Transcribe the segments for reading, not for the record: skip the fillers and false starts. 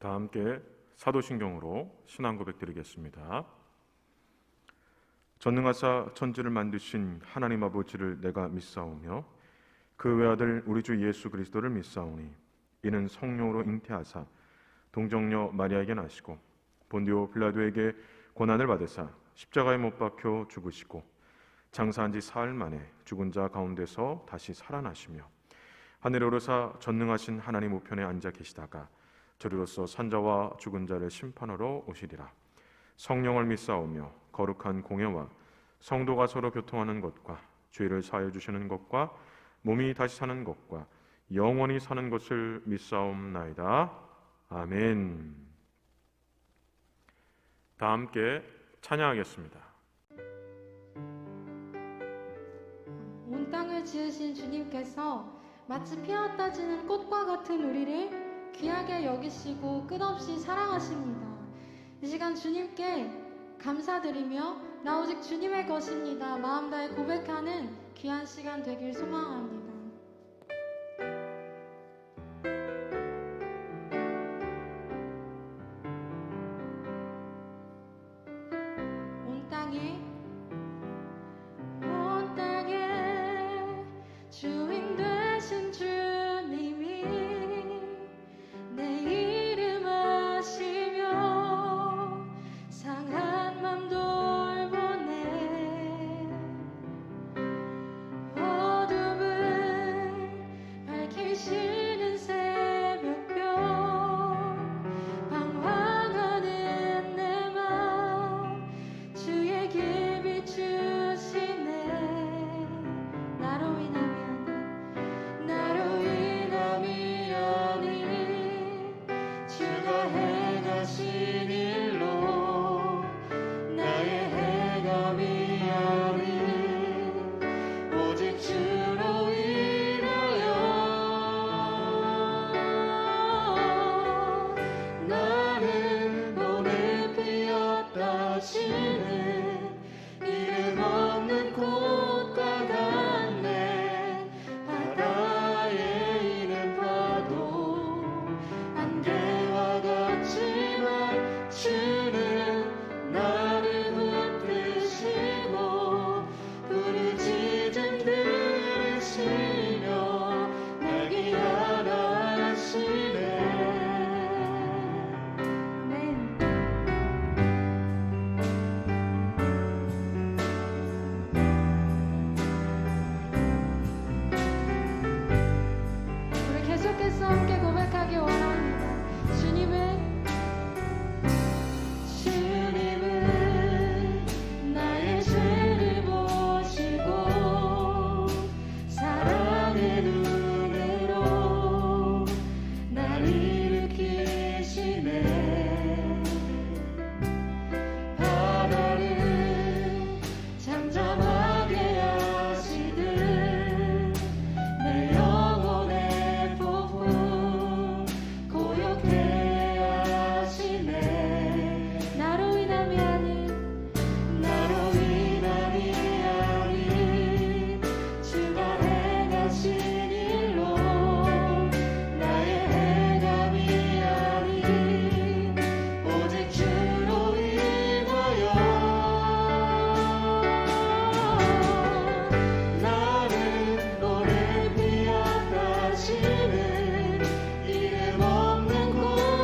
다 함께 사도신경으로 신앙 고백 드리겠습니다. 전능하사 천지를 만드신 하나님 아버지를 내가 믿사오며 그 외아들 우리 주 예수 그리스도를 믿사오니 이는 성령으로 잉태하사 동정녀 마리아에게 나시고 본디오 빌라도에게 고난을 받으사 십자가에 못 박혀 죽으시고 장사한 지 사흘 만에 죽은 자 가운데서 다시 살아나시며 하늘에 오르사 전능하신 하나님 우편에 앉아 계시다가 저리로서 산자와 죽은 자를 심판하러 오시리라. 성령을 믿사오며 거룩한 공예와 성도가 서로 교통하는 것과 죄를 사하여 주시는 것과 몸이 다시 사는 것과 영원히 사는 것을 믿사옵나이다. 아멘. 다 함께 찬양하겠습니다. 온 땅을 지으신 주님께서 마치 피었다 지는 꽃과 같은 우리를 귀하게 여기시고 끝없이 사랑하십니다. 이 시간 주님께 감사드리며 나 오직 주님의 것입니다 마음 다해 고백하는 귀한 시간 되길 소망합니다. 온 땅에 주인 되신 주님이 내 이름 아시며 상한 맘 돌보네. 어둠을 밝히시는 새벽별 방황하는 내 맘 주의 길 비추시네. 나로 인함이라니 주가 행하신 일로 나의 행함이라니 오직 주로 인하여 나는 오늘 피었다 지는 이름 없는 꽃과 같네. 바다에 있는 파도 안개와 같지만 주는 나를 붙드시고 부르짖음 들으시며 날 귀하시네. 아멘. 우리 계속해서 함께 고백하기 원합니다. 주님은 나의 죄를 보시고 사랑의 눈으로 날 일으키시네. 바다를 잠잠하게 하시듯 내 영혼의 폭풍 고요케 하시네. 나로 인함이 아닌 주가 행하신 일로 나의 행함이 아닌 오직 주로 인하여 나는 오늘 피었다 지는 이름 없는 꽃과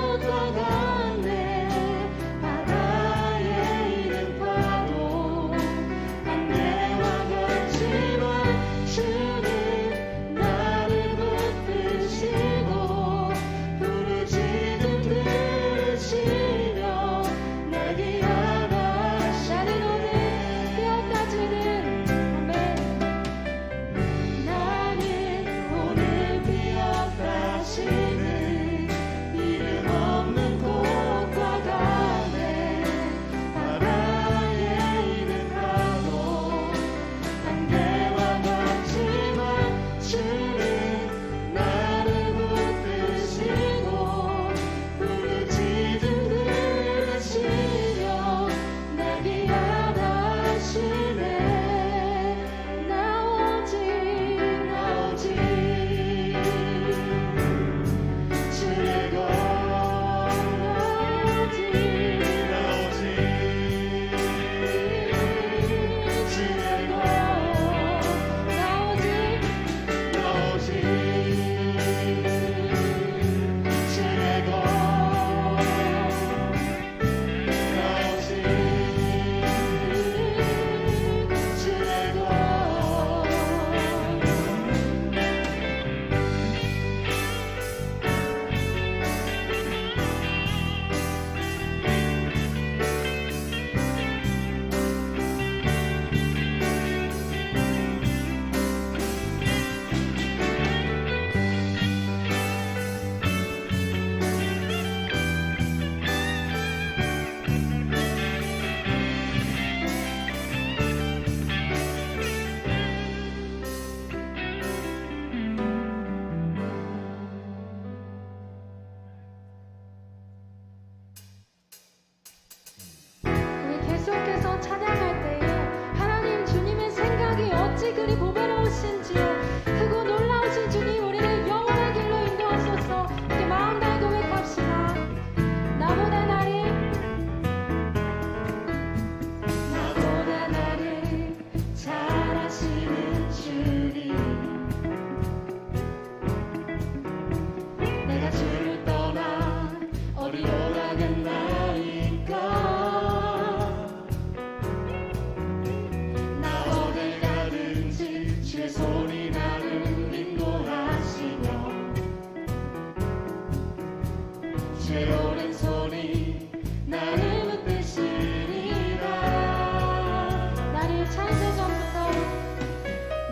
주의 오른손이 나를 붙드시리라.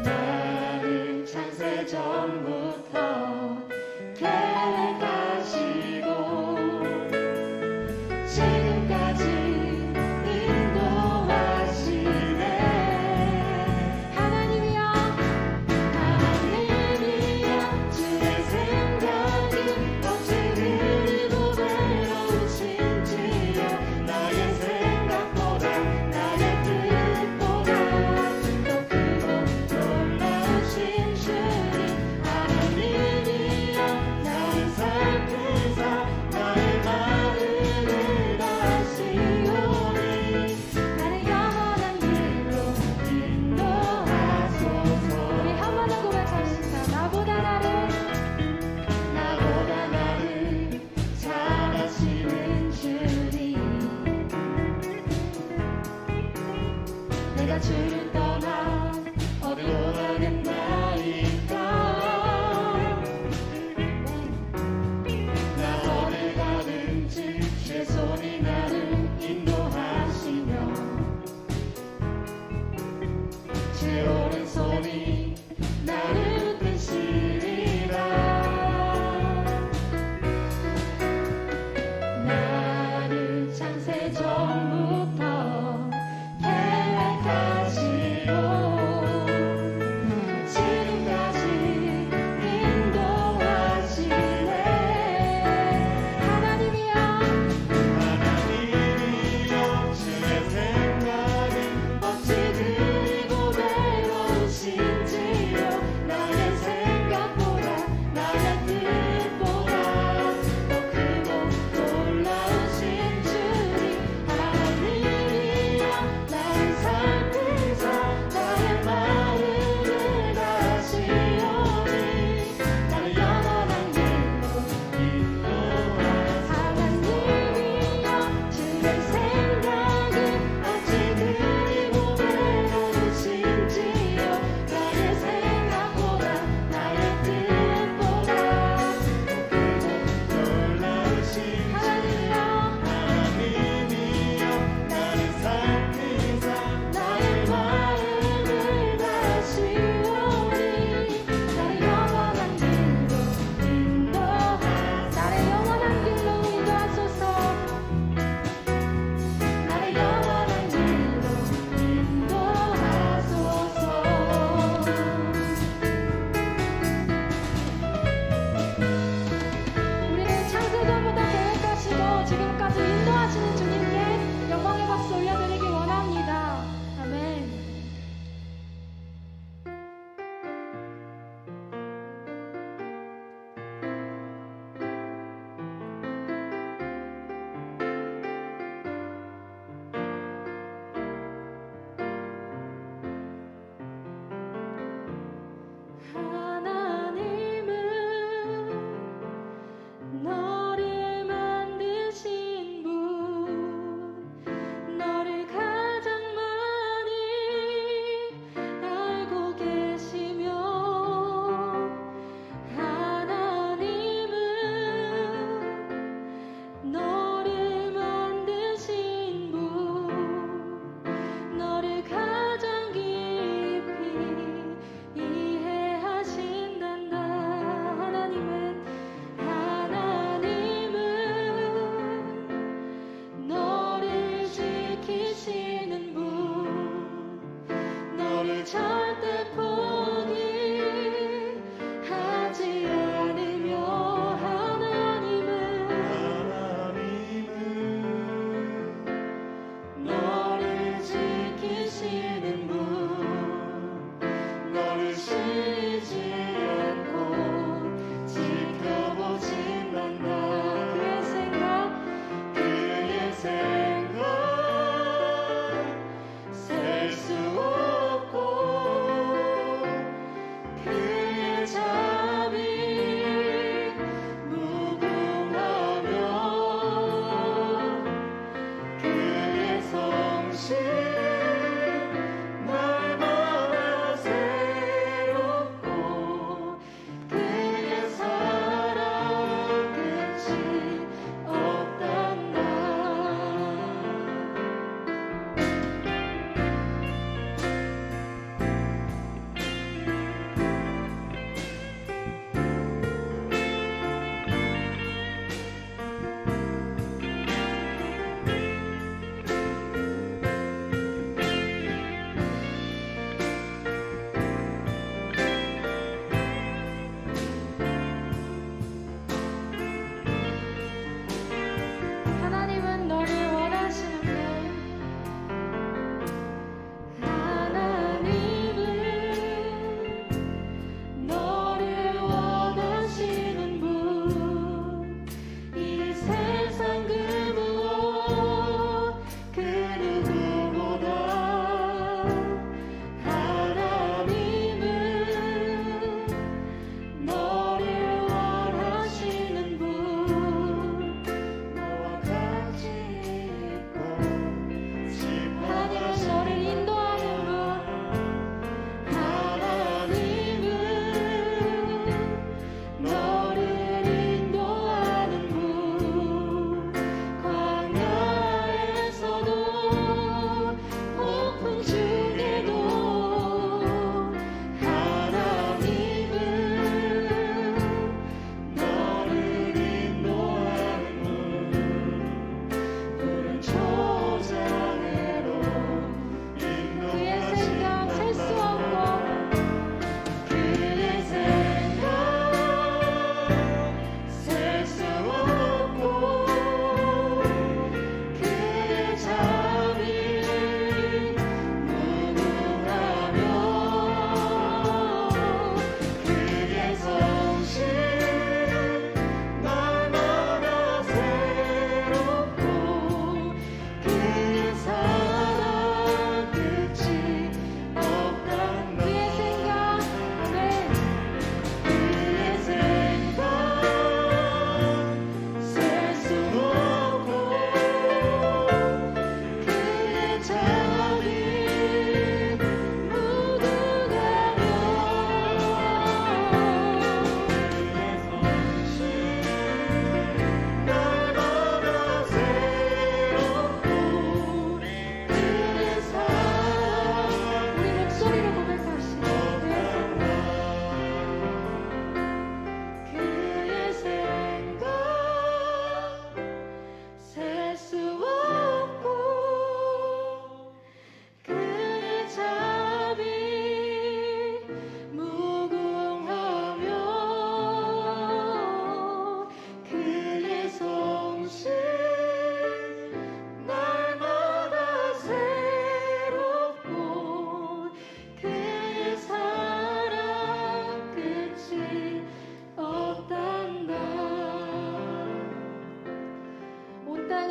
나를 창세전부터 계획하시고 지금까지 인도하시네. 하나님이여 주의 생각이 어찌 그리고 외로우신지요. 나의 생각보다 나의 뜻보다 더 크고 놀라우신 주님 하나님이여 나를 살피사 나의 마음을 알아주시네.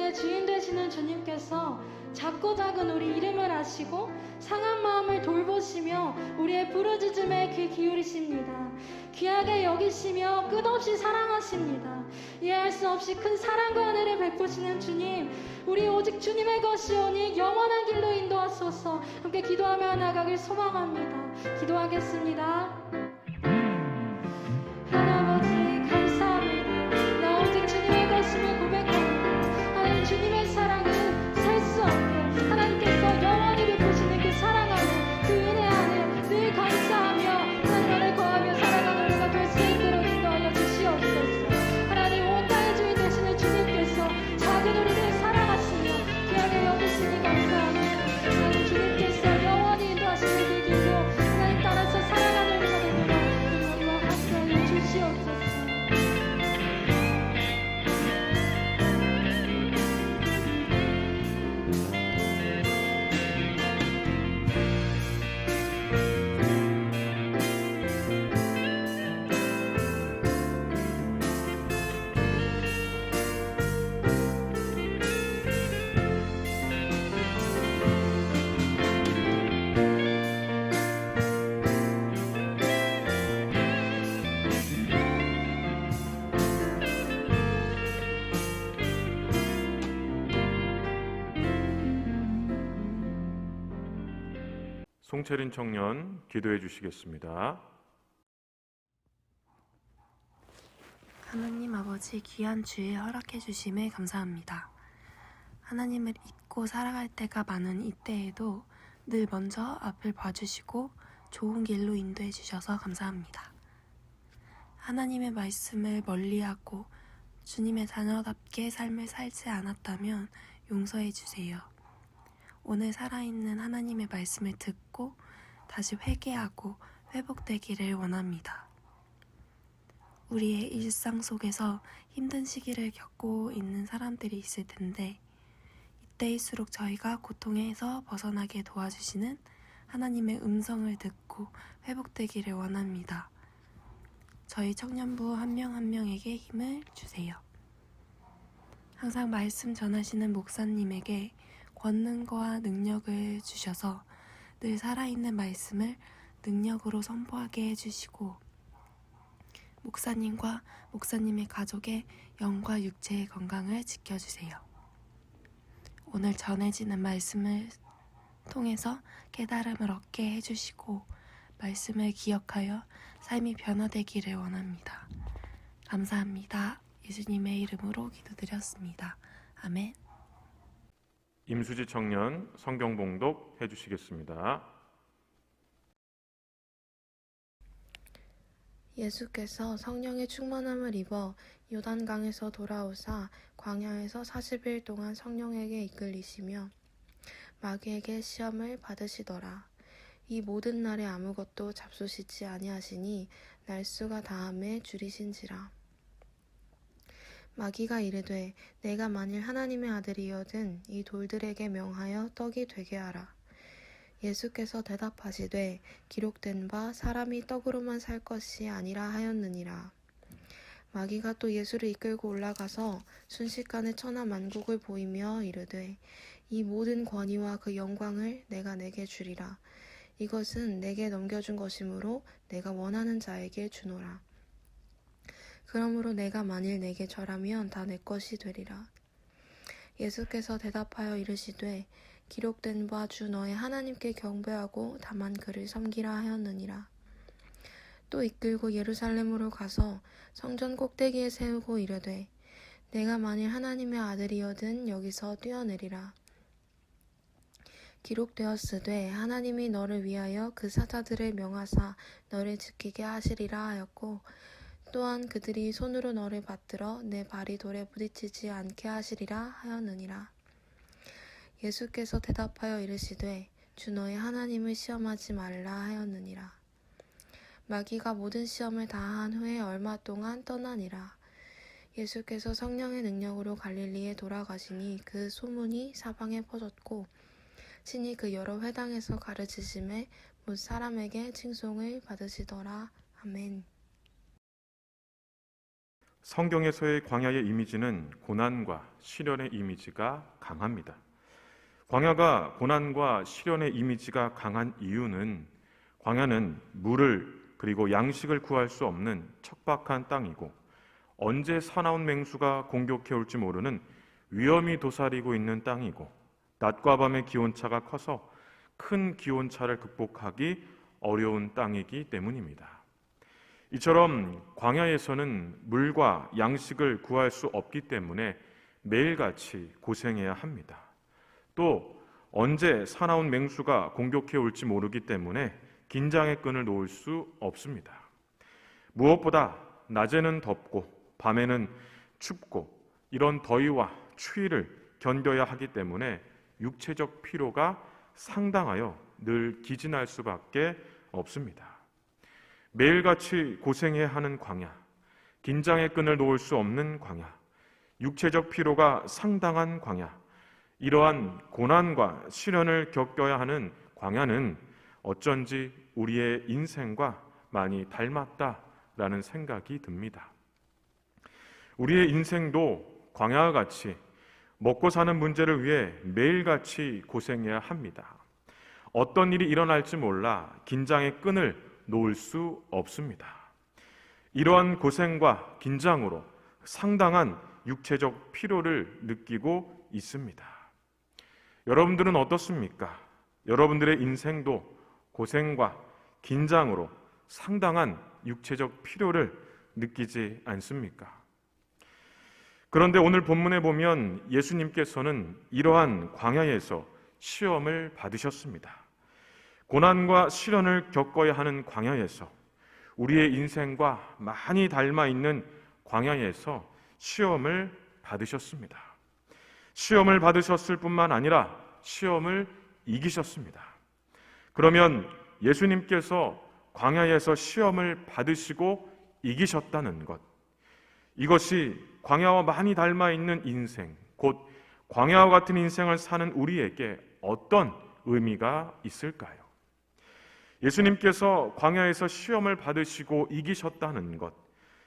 땅의 주인 되시는 주님께서 작고 작은 우리 이름을 아시고 상한 마음을 돌보시며 우리의 부르짖음에 귀 기울이십니다. 귀하게 여기시며 끝없이 사랑하십니다. 이해할 수 없이 큰 사랑과 은혜를 베푸시는 주님, 우리 오직 주님의 것이오니 영원한 길로 인도하소서. 함께 기도하며 나가길 소망합니다. 기도하겠습니다. 하나님 아버지 감사합니다. 나 오직 주님의 것임을 고백합니다. 하나님 주님의 사랑은 살 수 없고 하나님께서 영원히 베푸시는 그 사랑 안에, 그 은혜 안에 늘 감사하며 하나님 안에 거하며 살아가는 우리가 될 수 있도록 인도하여 주시옵소서. 하나님 온 땅의 주인 되시는 주님께서 작은 우리를 사랑하시며 귀하게 여기시니 감사합니다. 하나님 주님께서 영원히 인도하시는 그 길로 하나님 따라서 살아가는 우리가 되도록 우리와 함께하여 주시옵소서. 송채린 청년 기도해 주시겠습니다. 하나님 아버지 귀한 주일 허락해 주심에 감사합니다. 하나님을 잊고 살아갈 때가 많은 이때에도 늘 먼저 앞을 봐주시고 좋은 길로 인도해 주셔서 감사합니다. 하나님의 말씀을 멀리하고 주님의 자녀답게 삶을 살지 않았다면 용서해 주세요. 오늘 살아있는 하나님의 말씀을 듣고 다시 회개하고 회복되기를 원합니다. 우리의 일상 속에서 힘든 시기를 겪고 있는 사람들이 있을 텐데 이때일수록 저희가 고통에서 벗어나게 도와주시는 하나님의 음성을 듣고 회복되기를 원합니다. 저희 청년부 한 명 한 명에게 힘을 주세요. 항상 말씀 전하시는 목사님에게 권능과 능력을 주셔서 늘 살아있는 말씀을 능력으로 선포하게 해주시고 목사님과 목사님의 가족의 영과 육체의 건강을 지켜주세요. 오늘 전해지는 말씀을 통해서 깨달음을 얻게 해주시고 말씀을 기억하여 삶이 변화되기를 원합니다. 감사합니다. 예수님의 이름으로 기도드렸습니다. 아멘. 임수지 청년 성경 봉독 해주시겠습니다. 예수께서 성령의 충만함을 입어 요단강에서 돌아오사 광야에서 40일 동안 성령에게 이끌리시며 마귀에게 시험을 받으시더라. 이 모든 날에 아무것도 잡수시지 아니하시니 날수가 다함에 줄이신지라. 마귀가 이르되 내가 만일 하나님의 아들이거든 이 돌들에게 명하여 떡이 되게 하라. 예수께서 대답하시되 기록된 바 사람이 떡으로만 살 것이 아니라 하였느니라. 마귀가 또 예수를 이끌고 올라가서 순식간에 천하 만국을 보이며 이르되 이 모든 권위와 그 영광을 내가 내게 주리라. 이것은 내게 넘겨준 것이므로 내가 원하는 자에게 주노라. 그러므로 내가 만일 내게 절하면 다 내 것이 되리라. 예수께서 대답하여 이르시되 기록된 바 주 너의 하나님께 경배하고 다만 그를 섬기라 하였느니라. 또 이끌고 예루살렘으로 가서 성전 꼭대기에 세우고 이르되 내가 만일 하나님의 아들이거든 여기서 뛰어내리라. 기록되었으되 하나님이 너를 위하여 그 사자들을 명하사 너를 지키게 하시리라 하였고 또한 그들이 손으로 너를 받들어 내 발이 돌에 부딪히지 않게 하시리라 하였느니라. 예수께서 대답하여 이르시되 주 너의 하나님을 시험하지 말라 하였느니라. 마귀가 모든 시험을 다한 후에 얼마 동안 떠나니라. 예수께서 성령의 능력으로 갈릴리에 돌아가시니 그 소문이 사방에 퍼졌고 친히 그 여러 회당에서 가르치심에 못 사람에게 칭송을 받으시더라. 아멘. 성경에서의 광야의 이미지는 고난과 시련의 이미지가 강합니다. 광야가 고난과 시련의 이미지가 강한 이유는 광야는 물을 그리고 양식을 구할 수 없는 척박한 땅이고 언제 사나운 맹수가 공격해 올지 모르는 위험이 도사리고 있는 땅이고 낮과 밤의 기온차가 커서 큰 기온차를 극복하기 어려운 땅이기 때문입니다. 이처럼 광야에서는 물과 양식을 구할 수 없기 때문에 매일같이 고생해야 합니다. 또 언제 사나운 맹수가 공격해 올지 모르기 때문에 긴장의 끈을 놓을 수 없습니다. 무엇보다 낮에는 덥고 밤에는 춥고 이런 더위와 추위를 견뎌야 하기 때문에 육체적 피로가 상당하여 늘 기진할 수밖에 없습니다. 매일같이 고생해야 하는 광야, 긴장의 끈을 놓을 수 없는 광야, 육체적 피로가 상당한 광야, 이러한 고난과 시련을 겪어야 하는 광야는 어쩐지 우리의 인생과 많이 닮았다라는 생각이 듭니다. 우리의 인생도 광야와 같이 먹고 사는 문제를 위해 매일같이 고생해야 합니다. 어떤 일이 일어날지 몰라 긴장의 끈을 놓을 수 없습니다. 이러한 고생과 긴장으로 상당한 육체적 피로를 느끼고 있습니다. 여러분들은 어떻습니까? 여러분들의 인생도 고생과 긴장으로 상당한 육체적 피로를 느끼지 않습니까? 그런데 오늘 본문에 보면 예수님께서는 이러한 광야에서 시험을 받으셨습니다. 고난과 시련을 겪어야 하는 광야에서, 우리의 인생과 많이 닮아 있는 광야에서 시험을 받으셨습니다. 시험을 받으셨을 뿐만 아니라 시험을 이기셨습니다. 그러면 예수님께서 광야에서 시험을 받으시고 이기셨다는 것, 이것이 광야와 많이 닮아 있는 인생, 곧 광야와 같은 인생을 사는 우리에게 어떤 의미가 있을까요? 예수님께서 광야에서 시험을 받으시고 이기셨다는 것,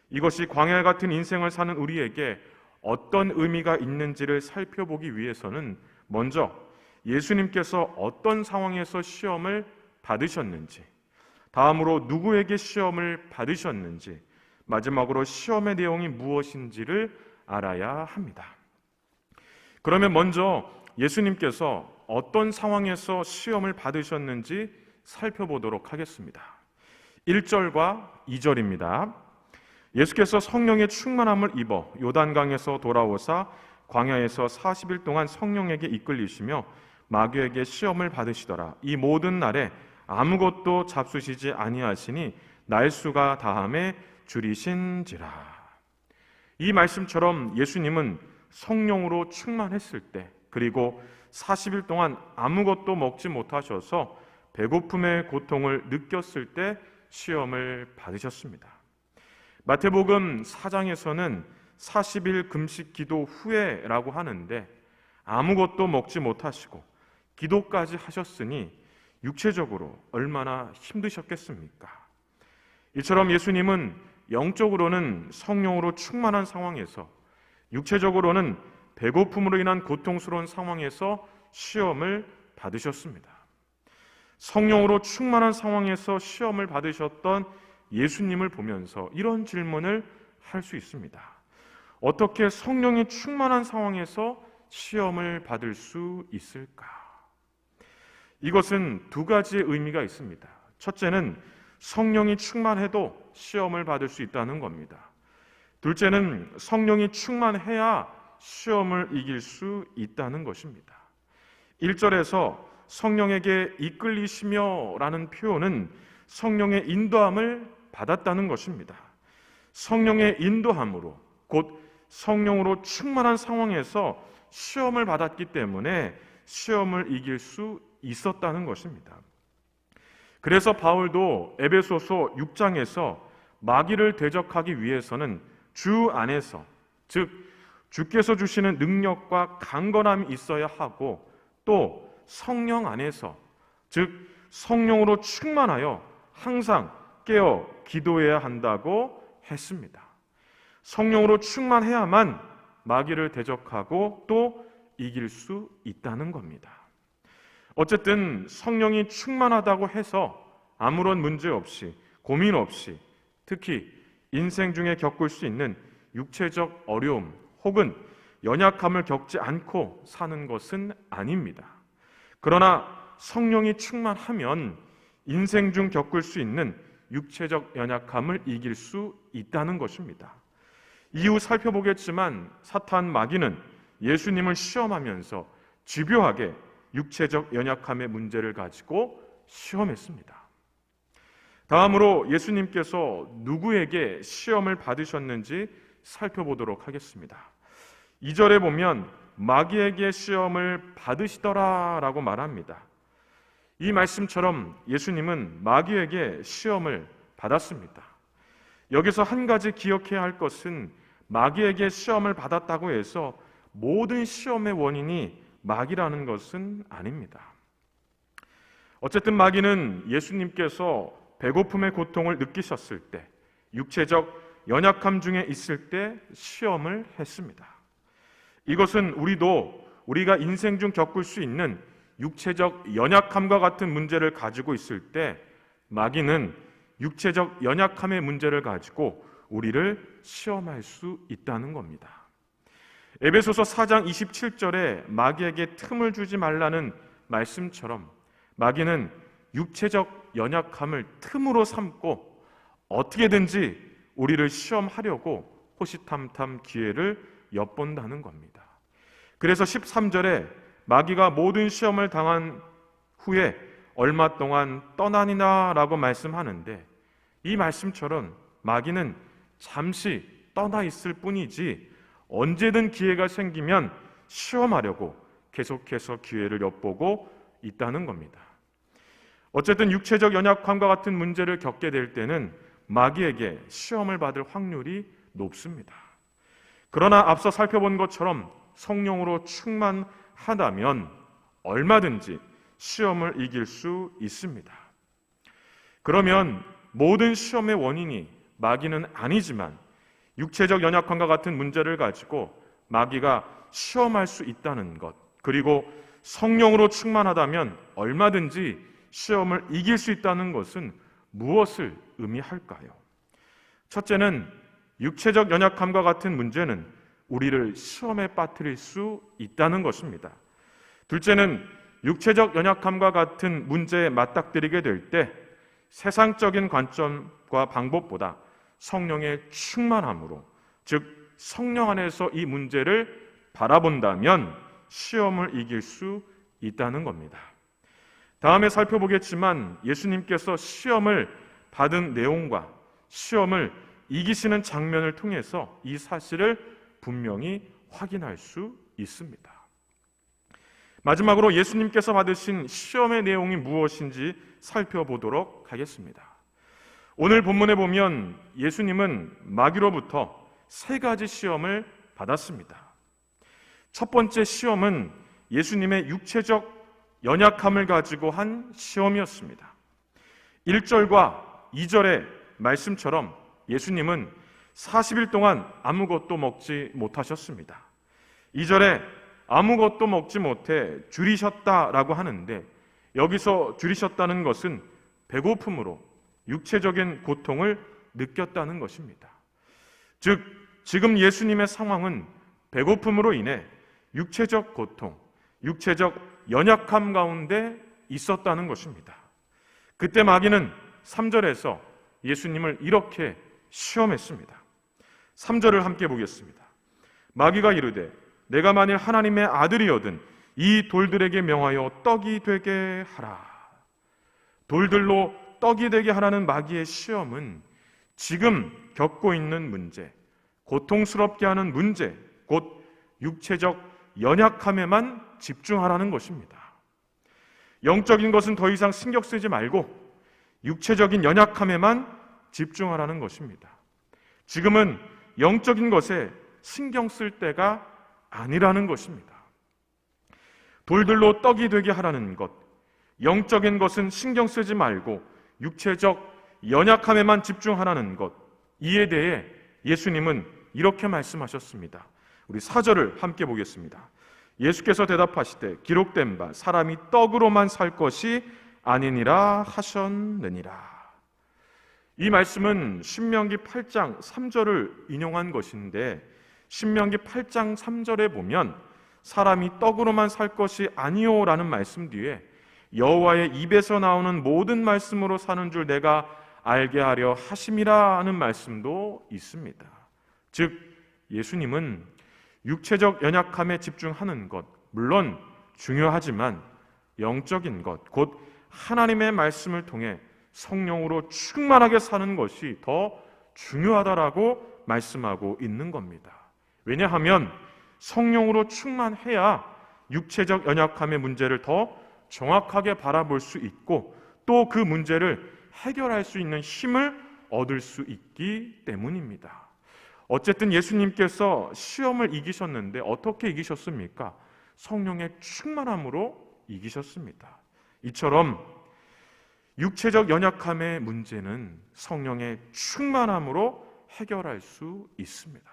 이것이 광야 같은 인생을 사는 우리에게 어떤 의미가 있는지를 살펴보기 위해서는 먼저 예수님께서 어떤 상황에서 시험을 받으셨는지, 다음으로 누구에게 시험을 받으셨는지, 마지막으로 시험의 내용이 무엇인지를 알아야 합니다. 그러면 먼저 예수님께서 어떤 상황에서 시험을 받으셨는지 살펴보도록 하겠습니다. 1절과 2절입니다. 예수께서 성령의 충만함을 입어 요단강에서 돌아오사 광야에서 40일 동안 성령에게 이끌리시며 마귀에게 시험을 받으시더라. 이 모든 날에 아무것도 잡수시지 아니하시니 날수가 다함에 줄이신지라. 이 말씀처럼 예수님은 성령으로 충만했을 때, 그리고 40일 동안 아무것도 먹지 못하셔서 배고픔의 고통을 느꼈을 때 시험을 받으셨습니다. 마태복음 4장에서는 40일 금식 기도 후에라고 하는데 아무것도 먹지 못하시고 기도까지 하셨으니 육체적으로 얼마나 힘드셨겠습니까? 이처럼 예수님은 영적으로는 성령으로 충만한 상황에서, 육체적으로는 배고픔으로 인한 고통스러운 상황에서 시험을 받으셨습니다. 성령으로 충만한 상황에서 시험을 받으셨던 예수님을 보면서 이런 질문을 할 수 있습니다. 어떻게 성령이 충만한 상황에서 시험을 받을 수 있을까? 이것은 두 가지의 의미가 있습니다. 첫째는 성령이 충만해도 시험을 받을 수 있다는 겁니다. 둘째는 성령이 충만해야 시험을 이길 수 있다는 것입니다. 1절에서 성령에게 이끌리시며 라는 표현은 성령의 인도함을 받았다는 것입니다. 성령의 인도함으로, 곧 성령으로 충만한 상황에서 시험을 받았기 때문에 시험을 이길 수 있었다는 것입니다. 그래서 바울도 에베소서 6장에서 마귀를 대적하기 위해서는 주 안에서, 즉 주께서 주시는 능력과 강건함이 있어야 하고, 또 성령 안에서, 즉 성령으로 충만하여 항상 깨어 기도해야 한다고 했습니다. 성령으로 충만해야만 마귀를 대적하고 또 이길 수 있다는 겁니다. 어쨌든 성령이 충만하다고 해서 아무런 문제 없이, 고민 없이, 특히 인생 중에 겪을 수 있는 육체적 어려움 혹은 연약함을 겪지 않고 사는 것은 아닙니다. 그러나 성령이 충만하면 인생 중 겪을 수 있는 육체적 연약함을 이길 수 있다는 것입니다. 이후 살펴보겠지만 사탄 마귀는 예수님을 시험하면서 집요하게 육체적 연약함의 문제를 가지고 시험했습니다. 다음으로 예수님께서 누구에게 시험을 받으셨는지 살펴보도록 하겠습니다. 2절에 보면 마귀에게 시험을 받으시더라라고 말합니다. 이 말씀처럼 예수님은 마귀에게 시험을 받았습니다. 여기서 한 가지 기억해야 할 것은 마귀에게 시험을 받았다고 해서 모든 시험의 원인이 마귀라는 것은 아닙니다. 어쨌든 마귀는 예수님께서 배고픔의 고통을 느끼셨을 때, 육체적 연약함 중에 있을 때 시험을 했습니다. 이것은 우리가 인생 중 겪을 수 있는 육체적 연약함과 같은 문제를 가지고 있을 때 마귀는 육체적 연약함의 문제를 가지고 우리를 시험할 수 있다는 겁니다. 에베소서 4장 27절에 마귀에게 틈을 주지 말라는 말씀처럼 마귀는 육체적 연약함을 틈으로 삼고 어떻게든지 우리를 시험하려고 호시탐탐 기회를 엿본다는 겁니다. 그래서 13절에 마귀가 모든 시험을 당한 후에 얼마 동안 떠나니라 라고 말씀하는데, 이 말씀처럼 마귀는 잠시 떠나 있을 뿐이지 언제든 기회가 생기면 시험하려고 계속해서 기회를 엿보고 있다는 겁니다. 어쨌든 육체적 연약함과 같은 문제를 겪게 될 때는 마귀에게 시험을 받을 확률이 높습니다. 그러나 앞서 살펴본 것처럼 성령으로 충만하다면 얼마든지 시험을 이길 수 있습니다. 그러면 모든 시험의 원인이 마귀는 아니지만 육체적 연약함과 같은 문제를 가지고 마귀가 시험할 수 있다는 것, 그리고 성령으로 충만하다면 얼마든지 시험을 이길 수 있다는 것은 무엇을 의미할까요? 첫째는 육체적 연약함과 같은 문제는 우리를 시험에 빠뜨릴 수 있다는 것입니다. 둘째는 육체적 연약함과 같은 문제에 맞닥뜨리게 될 때 세상적인 관점과 방법보다 성령의 충만함으로, 즉 성령 안에서 이 문제를 바라본다면 시험을 이길 수 있다는 겁니다. 다음에 살펴보겠지만 예수님께서 시험을 받은 내용과 시험을 이기시는 장면을 통해서 이 사실을 분명히 확인할 수 있습니다. 마지막으로 예수님께서 받으신 시험의 내용이 무엇인지 살펴보도록 하겠습니다. 오늘 본문에 보면 예수님은 마귀로부터 3가지 시험을 받았습니다. 첫 번째 시험은 예수님의 육체적 연약함을 가지고 한 시험이었습니다. 1절과 2절의 말씀처럼 예수님은 40일 동안 아무것도 먹지 못하셨습니다. 2절에 아무것도 먹지 못해 줄이셨다라고 하는데, 여기서 줄이셨다는 것은 배고픔으로 육체적인 고통을 느꼈다는 것입니다. 즉, 지금 예수님의 상황은 배고픔으로 인해 육체적 고통, 육체적 연약함 가운데 있었다는 것입니다. 그때 마귀는 3절에서 예수님을 이렇게 시험했습니다. 3절을 함께 보겠습니다. 마귀가 이르되 내가 만일 하나님의 아들이거든 이 돌들에게 명하여 떡이 되게 하라. 돌들로 떡이 되게 하라는 마귀의 시험은 지금 겪고 있는 문제, 고통스럽게 하는 문제, 곧 육체적 연약함에만 집중하라는 것입니다. 영적인 것은 더 이상 신경 쓰지 말고 육체적인 연약함에만 집중하라는 것입니다. 지금은 영적인 것에 신경 쓸 때가 아니라는 것입니다. 돌들로 떡이 되게 하라는 것, 영적인 것은 신경 쓰지 말고 육체적 연약함에만 집중하라는 것, 이에 대해 예수님은 이렇게 말씀하셨습니다. 우리 4절을 함께 보겠습니다. 예수께서 대답하시되 기록된 바 사람이 떡으로만 살 것이 아니니라 하셨느니라. 이 말씀은 신명기 8장 3절을 인용한 것인데, 신명기 8장 3절에 보면 사람이 떡으로만 살 것이 아니오라는 말씀 뒤에 여호와의 입에서 나오는 모든 말씀으로 사는 줄 내가 알게 하려 하심이라 하는 말씀도 있습니다. 즉 예수님은 육체적 연약함에 집중하는 것 물론 중요하지만 영적인 것, 곧 하나님의 말씀을 통해 성령으로 충만하게 사는 것이 더 중요하다라고 말씀하고 있는 겁니다. 왜냐하면 성령으로 충만해야 육체적 연약함의 문제를 더 정확하게 바라볼 수 있고 또 그 문제를 해결할 수 있는 힘을 얻을 수 있기 때문입니다. 어쨌든 예수님께서 시험을 이기셨는데 어떻게 이기셨습니까? 성령의 충만함으로 이기셨습니다. 이처럼 육체적 연약함의 문제는 성령의 충만함으로 해결할 수 있습니다.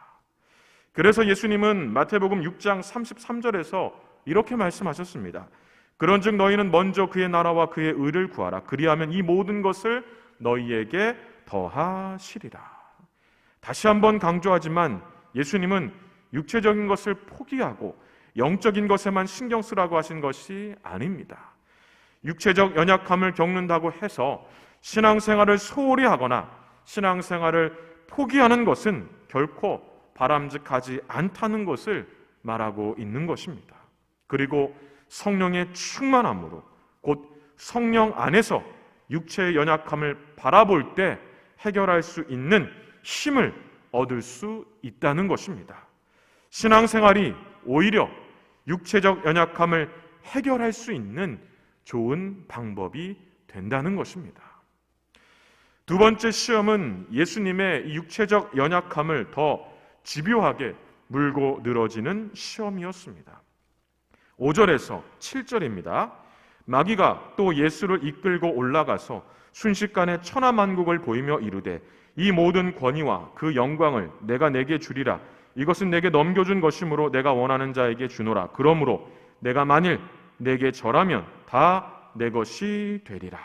그래서 예수님은 마태복음 6장 33절에서 이렇게 말씀하셨습니다. 그런즉 너희는 먼저 그의 나라와 그의 의를 구하라. 그리하면 이 모든 것을 너희에게 더하시리라. 다시 한번 강조하지만 예수님은 육체적인 것을 포기하고 영적인 것에만 신경 쓰라고 하신 것이 아닙니다. 육체적 연약함을 겪는다고 해서 신앙생활을 소홀히 하거나 신앙생활을 포기하는 것은 결코 바람직하지 않다는 것을 말하고 있는 것입니다. 그리고 성령의 충만함으로 곧 성령 안에서 육체의 연약함을 바라볼 때 해결할 수 있는 힘을 얻을 수 있다는 것입니다. 신앙생활이 오히려 육체적 연약함을 해결할 수 있는 좋은 방법이 된다는 것입니다. 두 번째 시험은 예수님의 육체적 연약함을 더 집요하게 물고 늘어지는 시험이었습니다. 5절에서 7절입니다. 마귀가 또 예수를 이끌고 올라가서 순식간에 천하만국을 보이며 이르되 이 모든 권위와 그 영광을 내가 내게 주리라. 이것은 내게 넘겨준 것이므로 내가 원하는 자에게 주노라. 그러므로 내가 만일 내게 절하면 다 내 것이 되리라.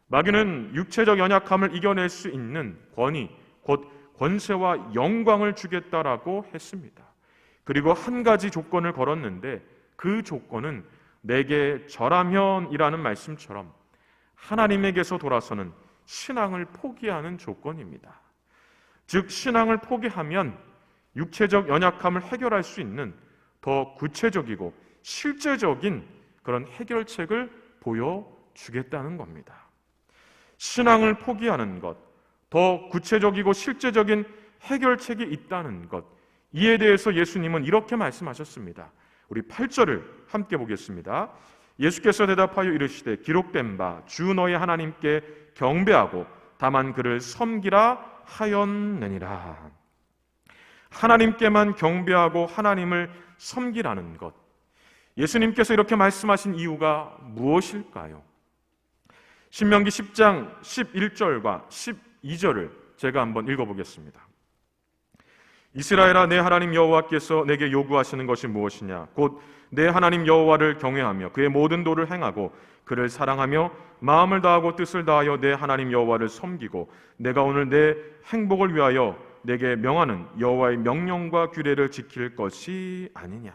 마귀는 육체적 연약함을 이겨낼 수 있는 권위, 곧 권세와 영광을 주겠다라고 했습니다. 그리고 한 가지 조건을 걸었는데 그 조건은 내게 절하면이라는 말씀처럼 하나님에게서 돌아서는 신앙을 포기하는 조건입니다. 즉 신앙을 포기하면 육체적 연약함을 해결할 수 있는 더 구체적이고 실제적인 그런 해결책을 보여주겠다는 겁니다. 신앙을 포기하는 것, 더 구체적이고 실제적인 해결책이 있다는 것, 이에 대해서 예수님은 이렇게 말씀하셨습니다. 우리 8절을 함께 보겠습니다. 예수께서 대답하여 이르시되 기록된 바 주 너희 하나님께 경배하고 다만 그를 섬기라 하였느니라. 하나님께만 경배하고 하나님을 섬기라는 것, 예수님께서 이렇게 말씀하신 이유가 무엇일까요? 신명기 10장 11절과 12절을 제가 한번 읽어보겠습니다. 이스라엘아 내 하나님 여호와께서 내게 요구하시는 것이 무엇이냐? 곧 내 하나님 여호와를 경외하며 그의 모든 도를 행하고 그를 사랑하며 마음을 다하고 뜻을 다하여 내 하나님 여호와를 섬기고 내가 오늘 내 행복을 위하여 내게 명하는 여호와의 명령과 규례를 지킬 것이 아니냐.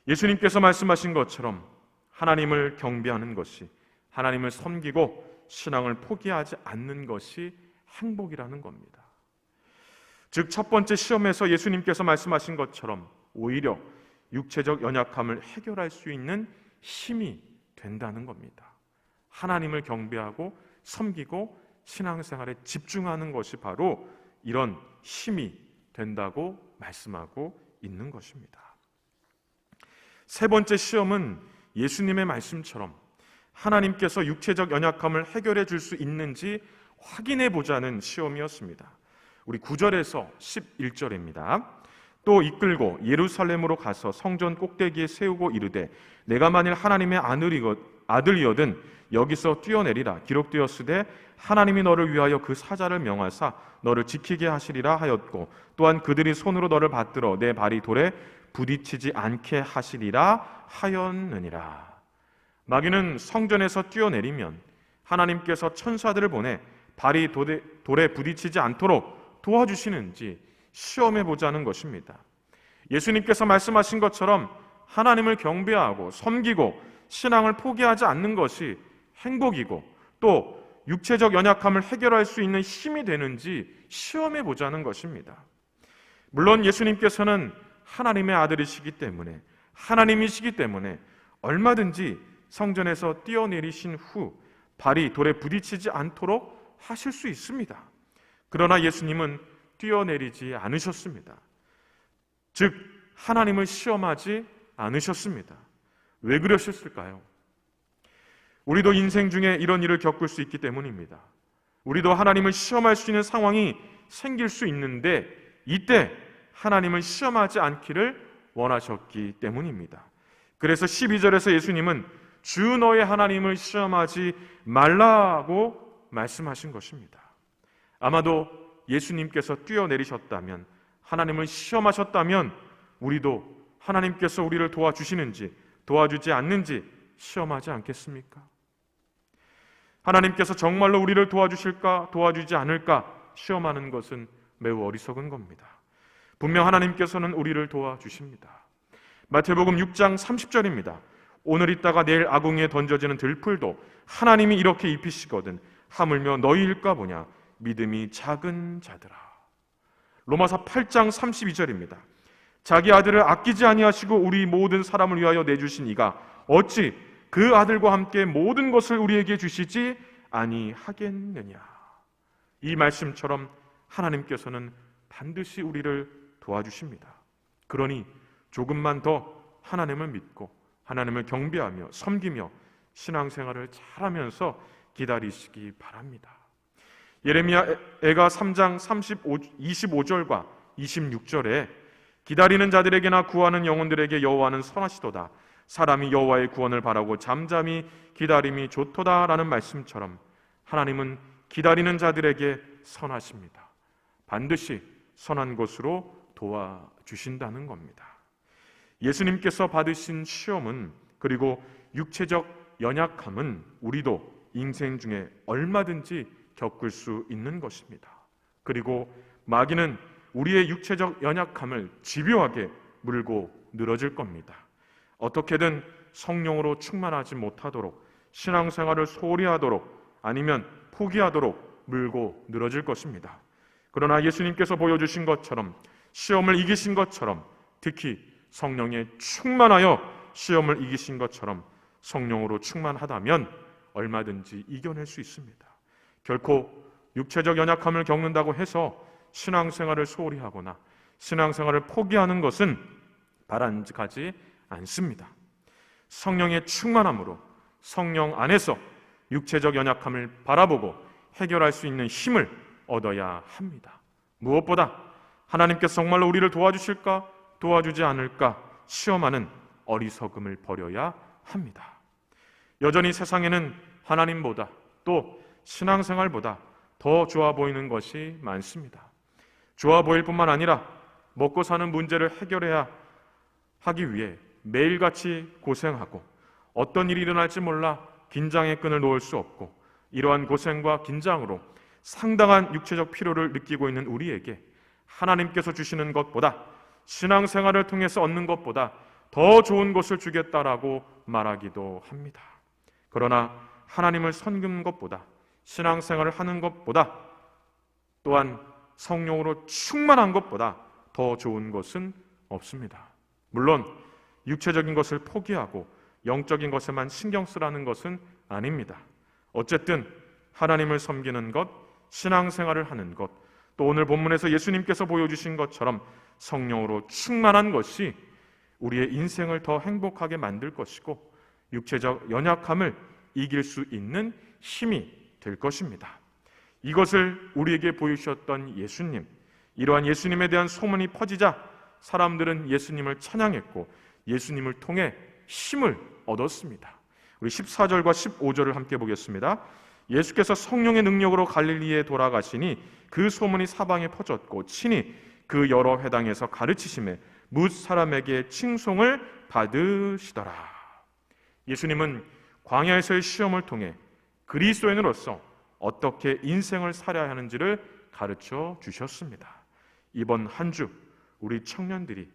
예수님께서 말씀하신 것처럼 하나님을 경배하는 것이, 하나님을 섬기고 신앙을 포기하지 않는 것이 행복이라는 겁니다. 즉 첫 번째 시험에서 예수님께서 말씀하신 것처럼 오히려 육체적 연약함을 해결할 수 있는 힘이 된다는 겁니다. 하나님을 경배하고 섬기고 신앙생활에 집중하는 것이 바로 이런 힘이 된다고 말씀하고 있는 것입니다. 세 번째 시험은 예수님의 말씀처럼 하나님께서 육체적 연약함을 해결해 줄 수 있는지 확인해 보자는 시험이었습니다. 우리 9절에서 11절입니다. 또 이끌고 예루살렘으로 가서 성전 꼭대기에 세우고 이르되 내가 만일 하나님의 아들이거든 여기서 뛰어내리라. 기록되었으되 하나님이 너를 위하여 그 사자를 명하사 너를 지키게 하시리라 하였고 또한 그들이 손으로 너를 받들어 내 발이 돌에 부딪히지 않게 하시리라 하였느니라. 마귀는 성전에서 뛰어내리면 하나님께서 천사들을 보내 발이 돌에 부딪히지 않도록 도와주시는지 시험해 보자는 것입니다. 예수님께서 말씀하신 것처럼 하나님을 경배하고 섬기고 신앙을 포기하지 않는 것이 행복이고 또 육체적 연약함을 해결할 수 있는 힘이 되는지 시험해 보자는 것입니다. 물론 예수님께서는 하나님의 아들이시기 때문에 하나님이시기 때문에 얼마든지 성전에서 뛰어내리신 후 발이 돌에 부딪히지 않도록 하실 수 있습니다. 그러나 예수님은 뛰어내리지 않으셨습니다. 즉 하나님을 시험하지 않으셨습니다. 왜 그러셨을까요? 우리도 인생 중에 이런 일을 겪을 수 있기 때문입니다. 우리도 하나님을 시험할 수 있는 상황이 생길 수 있는데 이때 하나님을 시험하지 않기를 원하셨기 때문입니다. 그래서 12절에서 예수님은 주 너의 하나님을 시험하지 말라고 말씀하신 것입니다. 아마도 예수님께서 뛰어내리셨다면 하나님을 시험하셨다면 우리도 하나님께서 우리를 도와주시는지 도와주지 않는지 시험하지 않겠습니까? 하나님께서 정말로 우리를 도와주실까 도와주지 않을까 시험하는 것은 매우 어리석은 겁니다. 분명 하나님께서는 우리를 도와주십니다. 마태복음 6장 30절입니다. 오늘 있다가 내일 아궁이에 던져지는 들풀도 하나님이 이렇게 입히시거든 하물며 너희일까 보냐 믿음이 작은 자들아. 로마서 8장 32절입니다. 자기 아들을 아끼지 아니하시고 우리 모든 사람을 위하여 내주신 이가 어찌 그 아들과 함께 모든 것을 우리에게 주시지 아니하겠느냐. 이 말씀처럼 하나님께서는 반드시 우리를 도와주십니다. 그러니 조금만 더 하나님을 믿고 하나님을 경배하며 섬기며 신앙생활을 잘하면서 기다리시기 바랍니다. 예레미야가 3장 25절과 26절에 기다리는 자들에게나 구하는 영혼들에게 여호와는 선하시도다. 사람이 여호와의 구원을 바라고 잠잠히 기다림이 좋도다 라는 말씀처럼 하나님은 기다리는 자들에게 선하십니다. 반드시 선한 것으로 도와주신다는 겁니다. 예수님께서 받으신 시험은 그리고 육체적 연약함은 우리도 인생 중에 얼마든지 겪을 수 있는 것입니다. 그리고 마귀는 우리의 육체적 연약함을 집요하게 물고 늘어질 겁니다. 어떻게든 성령으로 충만하지 못하도록 신앙생활을 소홀히 하도록 아니면 포기하도록 물고 늘어질 것입니다. 그러나 예수님께서 보여주신 것처럼 시험을 이기신 것처럼 특히 성령에 충만하여 시험을 이기신 것처럼 성령으로 충만하다면 얼마든지 이겨낼 수 있습니다. 결코 육체적 연약함을 겪는다고 해서 신앙생활을 소홀히 하거나 신앙생활을 포기하는 것은 바람직하지 않습니다. 성령의 충만함으로 성령 안에서 육체적 연약함을 바라보고 해결할 수 있는 힘을 얻어야 합니다. 무엇보다 하나님께서 정말로 우리를 도와주실까 도와주지 않을까 시험하는 어리석음을 버려야 합니다. 여전히 세상에는 하나님보다 또 신앙생활보다 더 좋아 보이는 것이 많습니다. 좋아 보일 뿐만 아니라 먹고 사는 문제를 해결해야 하기 위해 매일같이 고생하고 어떤 일이 일어날지 몰라 긴장의 끈을 놓을 수 없고 이러한 고생과 긴장으로 상당한 육체적 피로를 느끼고 있는 우리에게 하나님께서 주시는 것보다 신앙생활을 통해서 얻는 것보다 더 좋은 것을 주겠다라고 말하기도 합니다. 그러나 하나님을 섬기는 것보다 신앙생활을 하는 것보다 또한 성령으로 충만한 것보다 더 좋은 것은 없습니다. 물론 육체적인 것을 포기하고 영적인 것에만 신경 쓰라는 것은 아닙니다. 어쨌든 하나님을 섬기는 것, 신앙생활을 하는 것, 또 오늘 본문에서 예수님께서 보여주신 것처럼 성령으로 충만한 것이 우리의 인생을 더 행복하게 만들 것이고 육체적 연약함을 이길 수 있는 힘이 될 것입니다. 이것을 우리에게 보여주셨던 예수님, 이러한 예수님에 대한 소문이 퍼지자 사람들은 예수님을 찬양했고 예수님을 통해 힘을 얻었습니다. 우리 14절과 15절을 함께 보겠습니다. 예수께서 성령의 능력으로 갈릴리에 돌아가시니 그 소문이 사방에 퍼졌고 친히 그 여러 회당에서 가르치심에 뭇 사람에게 칭송을 받으시더라. 예수님은 광야에서의 시험을 통해 그리스도인으로서 어떻게 인생을 살아야 하는지를 가르쳐 주셨습니다. 이번 한 주 우리 청년들의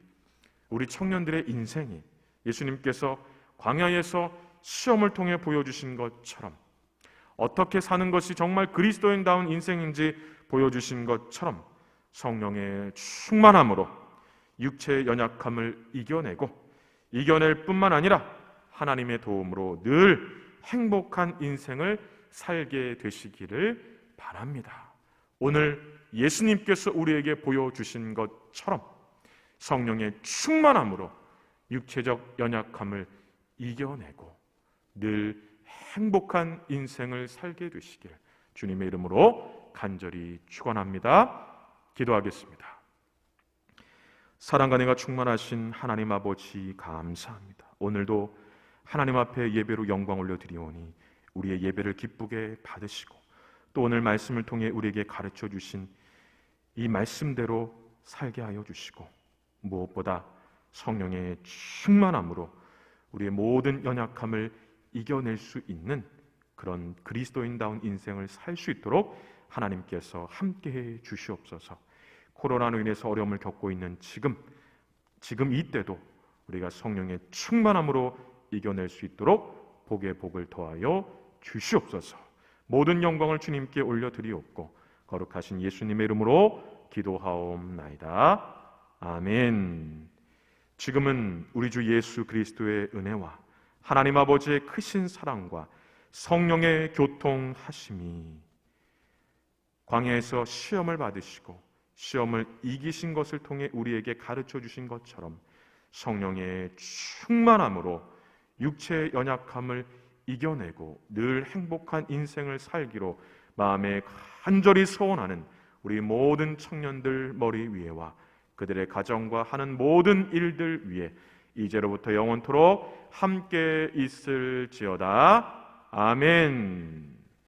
인생이 예수님께서 광야에서 시험을 통해 보여주신 것처럼 어떻게 사는 것이 정말 그리스도인다운 인생인지 보여주신 것처럼 성령의 충만함으로 육체의 연약함을 이겨낼 뿐만 아니라 하나님의 도움으로 늘 행복한 인생을 살게 되시기를 바랍니다. 오늘 예수님께서 우리에게 보여주신 것처럼 성령의 충만함으로 육체적 연약함을 이겨내고 늘 행복한 인생을 살게 되시기를 주님의 이름으로 간절히 축원합니다. 기도하겠습니다. 사랑과 은혜가 충만하신 하나님 아버지 감사합니다. 오늘도 하나님 앞에 예배로 영광 올려드리오니 우리의 예배를 기쁘게 받으시고 또 오늘 말씀을 통해 우리에게 가르쳐 주신 이 말씀대로 살게 하여 주시고 무엇보다 성령의 충만함으로 우리의 모든 연약함을 이겨낼 수 있는 그런 그리스도인다운 인생을 살 수 있도록 하나님께서 함께해 주시옵소서. 코로나로 인해서 어려움을 겪고 있는 지금 이때도 우리가 성령의 충만함으로 이겨낼 수 있도록 복의 복을 더하여 주시옵소서. 모든 영광을 주님께 올려드리옵고 거룩하신 예수님의 이름으로 기도하옵나이다. 아멘. 지금은 우리 주 예수 그리스도의 은혜와 하나님 아버지의 크신 사랑과 성령의 교통하심이 광야에서 시험을 받으시고 시험을 이기신 것을 통해 우리에게 가르쳐 주신 것처럼 성령의 충만함으로 육체의 연약함을 이겨내고 늘 행복한 인생을 살기로 마음에 간절히 소원하는 우리 모든 청년들 머리 위에와 그들의 가정과 하는 모든 일들 위에 이제로부터 영원토록 함께 있을지어다. 아멘.